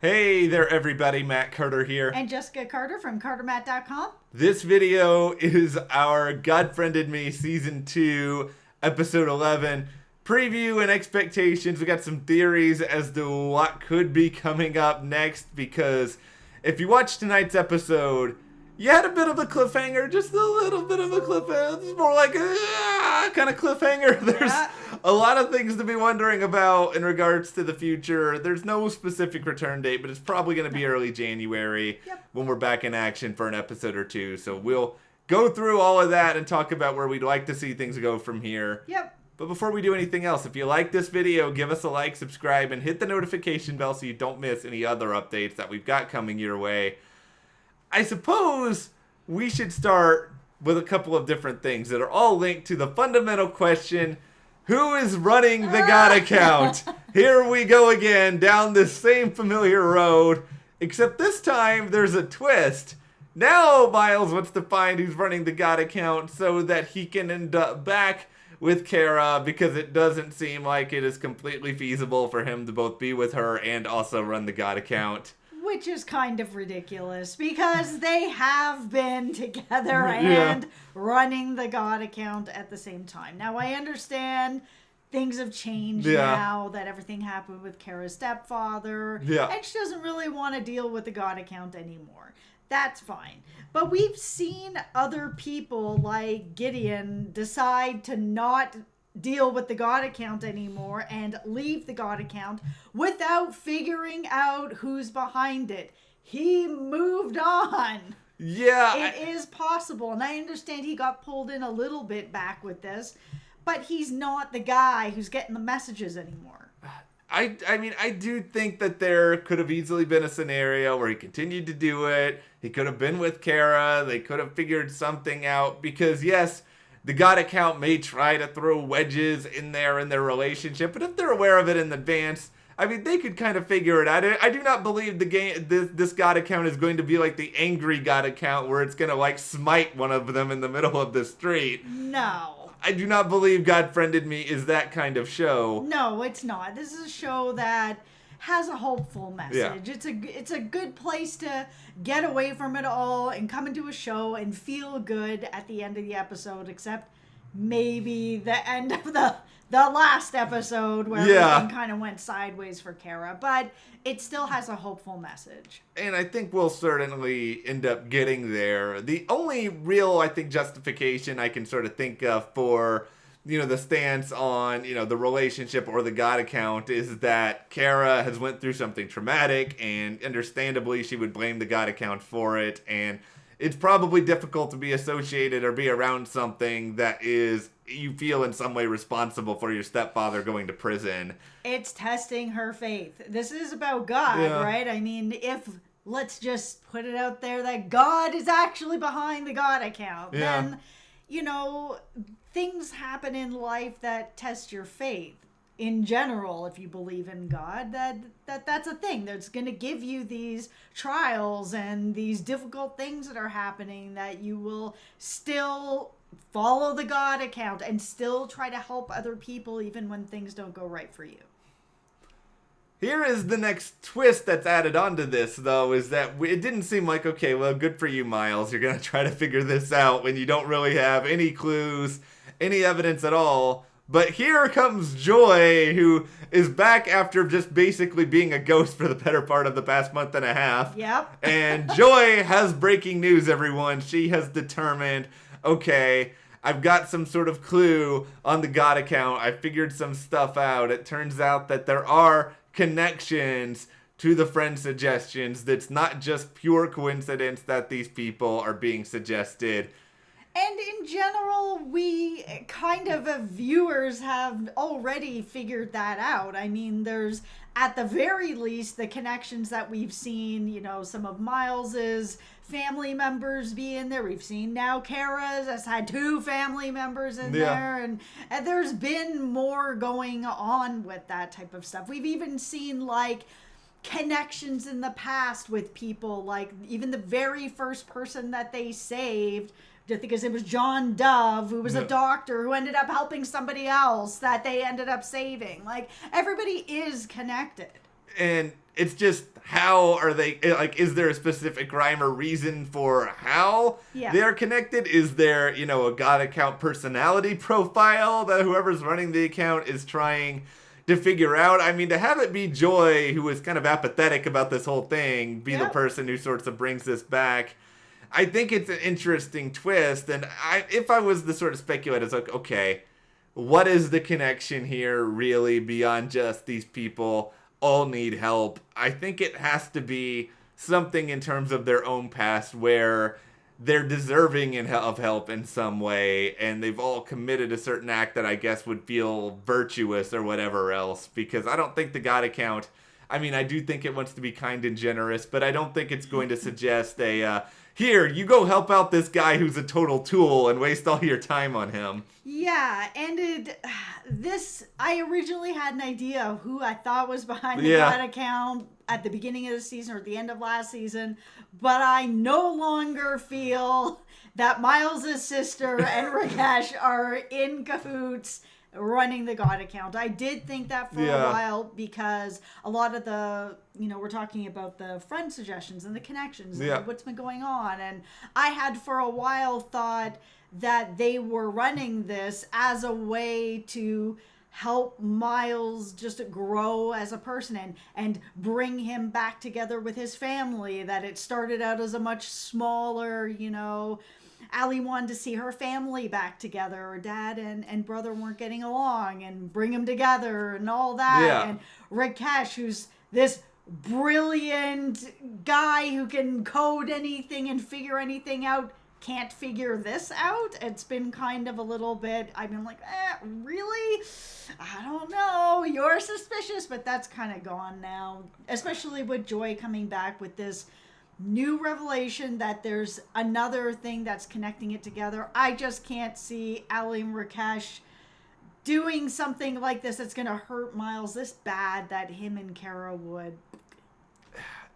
Hey there everybody, Matt Carter here. And Jessica Carter from CARTERMATT.com. This video is our God Friended Me Season 2, Episode 11 preview and expectations. We got some theories as to what could be coming up next, because if you watch tonight's episode, you had a bit of a cliffhanger, just a little bit of a cliffhanger. It's more like a kind of cliffhanger. There's a lot of things to be wondering about in regards to the future. There's no specific return date, but it's probably going to be early January when we're back in action for an episode or two. So we'll go through all of that and talk about where we'd like to see things go from here. But before we do anything else, if you like this video, give us a like, subscribe, and hit the notification bell so you don't miss any other updates that we've got coming your way. I suppose we should start with a couple of different things that are all linked to the fundamental question: who is running the God account? Here we go again, down this same familiar road, except this time there's a twist. Now Miles wants to find who's running the God account so that he can end up back with Cara, because it doesn't seem like it is completely feasible for him to both be with her and also run the God account. Which is kind of ridiculous, because they have been together and running the God account at the same time. Now, I understand things have changed now that everything happened with Cara's stepfather. And she doesn't really want to deal with the God account anymore. That's fine. But we've seen other people like Gideon decide to not deal with the God account anymore and leave the God account without figuring out who's behind it. He moved on. It is possible, and I understand he got pulled in a little bit back with this, but he's not the guy who's getting the messages anymore. I mean, I do think that there could have easily been a scenario where he continued to do it. He could have been with Cara. They could have figured something out, because yes, the God account may try to throw wedges in their relationship, but if they're aware of it in advance, I mean, they could kind of figure it out. I do not believe this God account is going to be like the angry God account, where it's going to like smite one of them in the middle of the street. No. I do not believe God Friended Me is that kind of show. No, it's not. This is a show that has a hopeful message. It's a good place to get away from it all and come into a show and feel good at the end of the episode, except maybe the end of the last episode where everything kind of went sideways for Cara, but it still has a hopeful message. And I think we'll certainly end up getting there. The only real, I think, justification I can sort of think of for, you know, the stance on, you know, the relationship or the God account is that Cara has went through something traumatic, and understandably she would blame the God account for it, and it's probably difficult to be associated or be around something that is, you feel in some way responsible for your stepfather going to prison. It's testing her faith. This is about God, right? I mean, if, let's just put it out there that God is actually behind the God account, then, you know, things happen in life that test your faith. In general, if you believe in God, that's a thing that's going to give you these trials and these difficult things that are happening, that you will still follow the God account and still try to help other people even when things don't go right for you. Here is the next twist that's added onto this, though, is that it didn't seem like, okay, well, good for you, Miles. You're going to try to figure this out when you don't really have any clues, any evidence at all. But here comes Joy, who is back after just basically being a ghost for the better part of the past month and a half. And Joy has breaking news, everyone. She has determined, okay, I've got some sort of clue on the God account. I figured some stuff out. It turns out that there are connections to the friend suggestions. That's not just pure coincidence that these people are being suggested. And in general, we kind of, viewers, have already figured that out. I mean, there's, at the very least, the connections that we've seen, you know, some of Miles's family members be in there. We've seen now Cara's has had 2 family members in there. And there's been more going on with that type of stuff. We've even seen, like, connections in the past with people, like even the very first person that they saved, because it was John Dove, who was a doctor who ended up helping somebody else that they ended up saving. Like, everybody is connected. And it's just, how are they, like, is there a specific rhyme or reason for how they're connected? Is there, a God account personality profile that whoever's running the account is trying to figure out? I mean, to have it be Joy, who is kind of apathetic about this whole thing, be the person who sort of brings this back, I think it's an interesting twist. And if I was the sort of speculator, it's like, okay, what is the connection here really beyond just these people all need help? I think it has to be something in terms of their own past where they're deserving of help in some way, and they've all committed a certain act that I guess would feel virtuous or whatever else, because I don't think the God account, I mean, I do think it wants to be kind and generous, but I don't think it's going to suggest here, you go help out this guy who's a total tool and waste all your time on him. Yeah, and I originally had an idea of who I thought was behind the God account at the beginning of the season or at the end of last season, but I no longer feel that Miles' sister and Rakesh are in cahoots running the God account. I did think that for a while, because a lot of the, we're talking about the friend suggestions and the connections and what's been going on, and I had for a while thought that they were running this as a way to help Miles just grow as a person and bring him back together with his family, that it started out as a much smaller, Allie wanted to see her family back together. Her dad and brother weren't getting along, and bring them together and all that. Yeah. And Rakesh, who's this brilliant guy who can code anything and figure anything out, can't figure this out. It's been kind of a little bit, I've been like, really? I don't know. You're suspicious, but that's kind of gone now. Especially with Joy coming back with this new revelation that there's another thing that's connecting it together. I just can't see Allie and Rakesh doing something like this that's going to hurt Miles this bad that him and Cara would.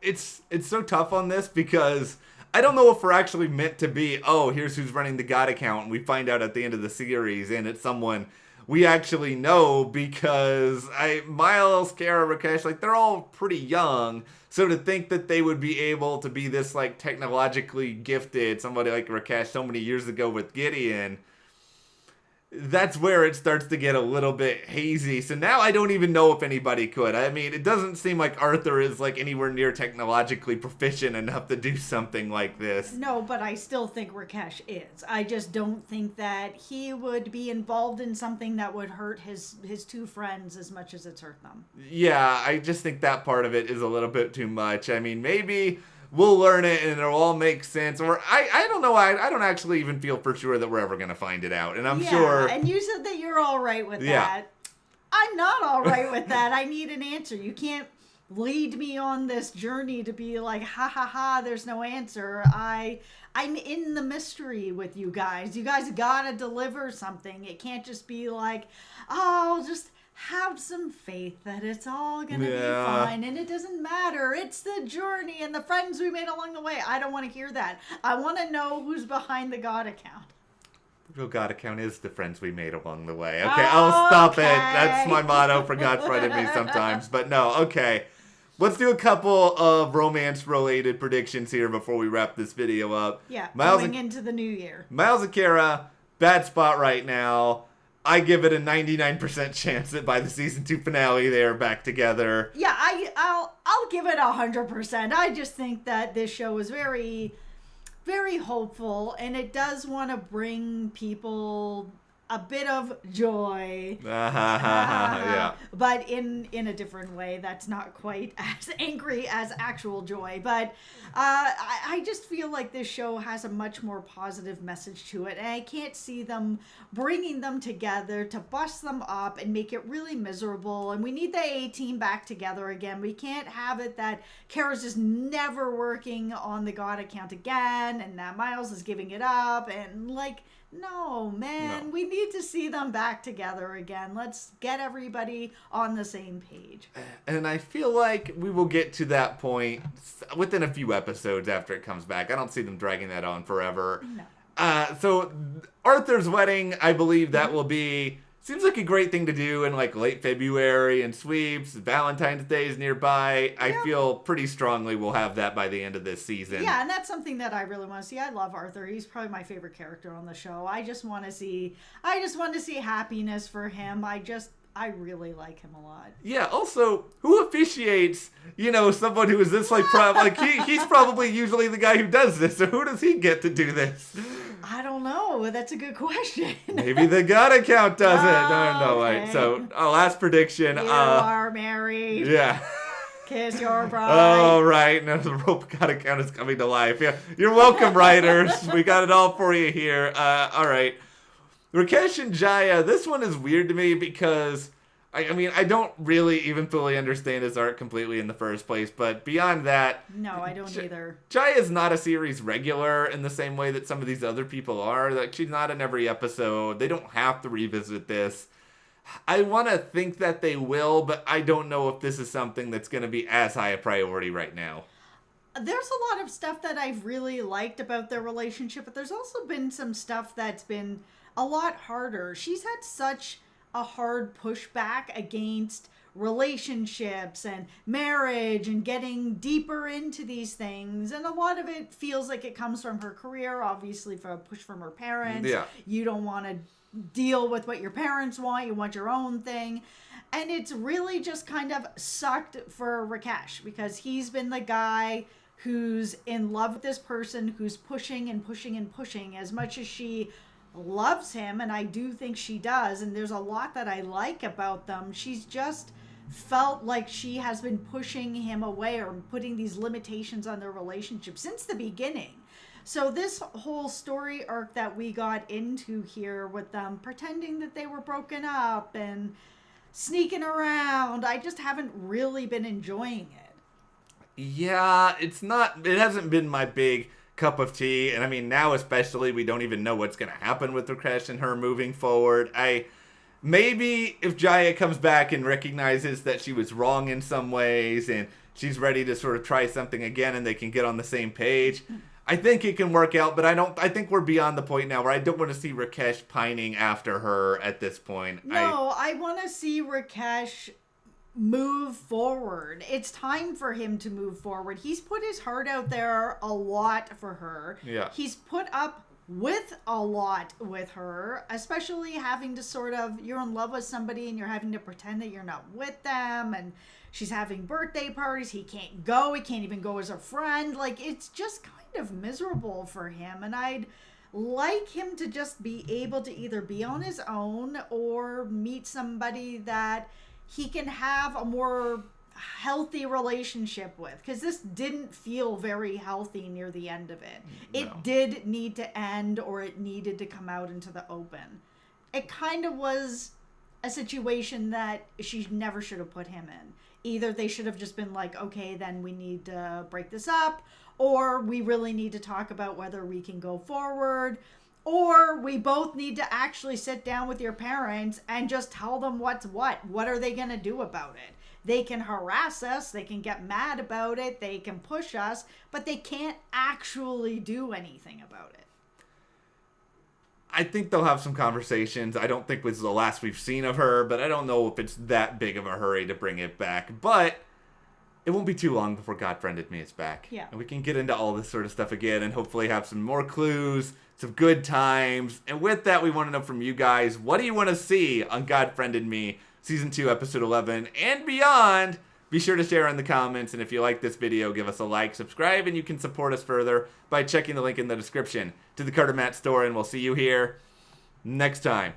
It's so tough on this, because I don't know if we're actually meant to be, here's who's running the God account, and we find out at the end of the series, and it's someone we actually know, because Miles, Cara, Rakesh, like, they're all pretty young. So to think that they would be able to be this, like, technologically gifted, somebody like Rakesh so many years ago with Gideon, that's where it starts to get a little bit hazy. So now I don't even know if anybody could. I mean, it doesn't seem like Arthur is, like, anywhere near technologically proficient enough to do something like this. No, but I still think Rakesh is. I just don't think that he would be involved in something that would hurt his two friends as much as it's hurt them. Yeah, I just think that part of it is a little bit too much. I mean, maybe we'll learn it and it'll all make sense. Or I don't know. I don't actually even feel for sure that we're ever going to find it out. And I'm sure. And you said that you're all right with that. I'm not all right with that. I need an answer. You can't lead me on this journey to be like, ha ha ha, there's no answer. I'm in the mystery with you guys. You guys gotta deliver something. It can't just be like, just have some faith that it's all gonna be fine and it doesn't matter. It's the journey and the friends we made along the way. I don't want to hear that. I want to know who's behind the God account. The God account is the friends we made along the way. Okay, I'll stop it. That's my motto for God friended me sometimes. But no, okay. Let's do a couple of romance-related predictions here before we wrap this video up. Yeah, going into the new year. Miles and Cara, bad spot right now. I give it a 99% chance that by the season 2 finale they are back together. Yeah, I'll give it 100%. I just think that this show is very, very hopeful, and it does want to bring people a bit of joy, but in a different way that's not quite as angry as actual joy. But I just feel like this show has a much more positive message to it, and I can't see them bringing them together to bust them up and make it really miserable. And we need the A-team back together again. We can't have it that Cara's just never working on the God account again, and that Miles is giving it up, and like, no, man, we need to see them back together again. Let's get everybody on the same page. And I feel like we will get to that point within a few episodes after it comes back. I don't see them dragging that on forever. No. So Arthur's wedding, I believe that will be seems like a great thing to do in like late February and sweeps. Valentine's Day is nearby. I feel pretty strongly we'll have that by the end of this season. Yeah, and that's something that I really want to see. I love Arthur. He's probably my favorite character on the show. I just want to see happiness for him. I really like him a lot. Yeah, also, who officiates, someone who is this, he's probably usually the guy who does this, so who does he get to do this? I don't know. That's a good question. Maybe the God account does it. I don't know. Okay. Right. So, last prediction. You are married. Yeah. Kiss your bride. Oh, right. No, the rope God account is coming to life. Yeah. You're welcome, writers. We got it all for you here. All right. Rakesh and Jaya, this one is weird to me because, I don't really even fully understand his art completely in the first place, but beyond that... No, I don't either. Jaya's not a series regular in the same way that some of these other people are. Like, she's not in every episode. They don't have to revisit this. I want to think that they will, but I don't know if this is something that's going to be as high a priority right now. There's a lot of stuff that I've really liked about their relationship, but there's also been some stuff that's been a lot harder. She's had such a hard pushback against relationships and marriage and getting deeper into these things, and a lot of it feels like it comes from her career, obviously for a push from her parents. Yeah. You don't want to deal with what your parents want, you want your own thing. And it's really just kind of sucked for Rakesh because he's been the guy who's in love with this person, who's pushing and pushing and pushing as much as she loves him, and I do think she does, and there's a lot that I like about them. She's just felt like she has been pushing him away or putting these limitations on their relationship since the beginning. So this whole story arc that we got into here with them pretending that they were broken up and sneaking around, I just haven't really been enjoying it. Yeah, it hasn't been my big cup of tea, and now especially we don't even know what's going to happen with Rakesh and her moving forward. Maybe if Jaya comes back and recognizes that she was wrong in some ways and she's ready to sort of try something again and they can get on the same page, I think it can work out, but I think we're beyond the point now where I don't want to see Rakesh pining after her at this point. No, I want to see Rakesh move forward. It's time for him to move forward. He's put his heart out there a lot for her. Yeah. He's put up with a lot with her, especially having to you're in love with somebody and you're having to pretend that you're not with them, and she's having birthday parties. He can't go. He can't even go as a friend. Like, it's just kind of miserable for him, and I'd like him to just be able to either be on his own or meet somebody that he can have a more healthy relationship with, because this didn't feel very healthy near the end of it. No. It did need to end, or it needed to come out into the open. It kind of was a situation that she never should have put him in. Either they should have just been like, okay, then we need to break this up, or we really need to talk about whether we can go forward, or we both need to actually sit down with your parents and just tell them what's what. What are they going to do about it? They can harass us, they can get mad about it, they can push us, but they can't actually do anything about it. I think they'll have some conversations. I don't think this is the last we've seen of her, but I don't know if it's that big of a hurry to bring it back. But it won't be too long before God Friended Me is back. Yeah. And we can get into all this sort of stuff again and hopefully have some more clues, some good times. And with that, we want to know from you guys, what do you want to see on God Friended Me Season 2, Episode 11 and beyond? Be sure to share in the comments, and if you like this video, give us a like, subscribe, and you can support us further by checking the link in the description to the CARTERMATT store, and we'll see you here next time.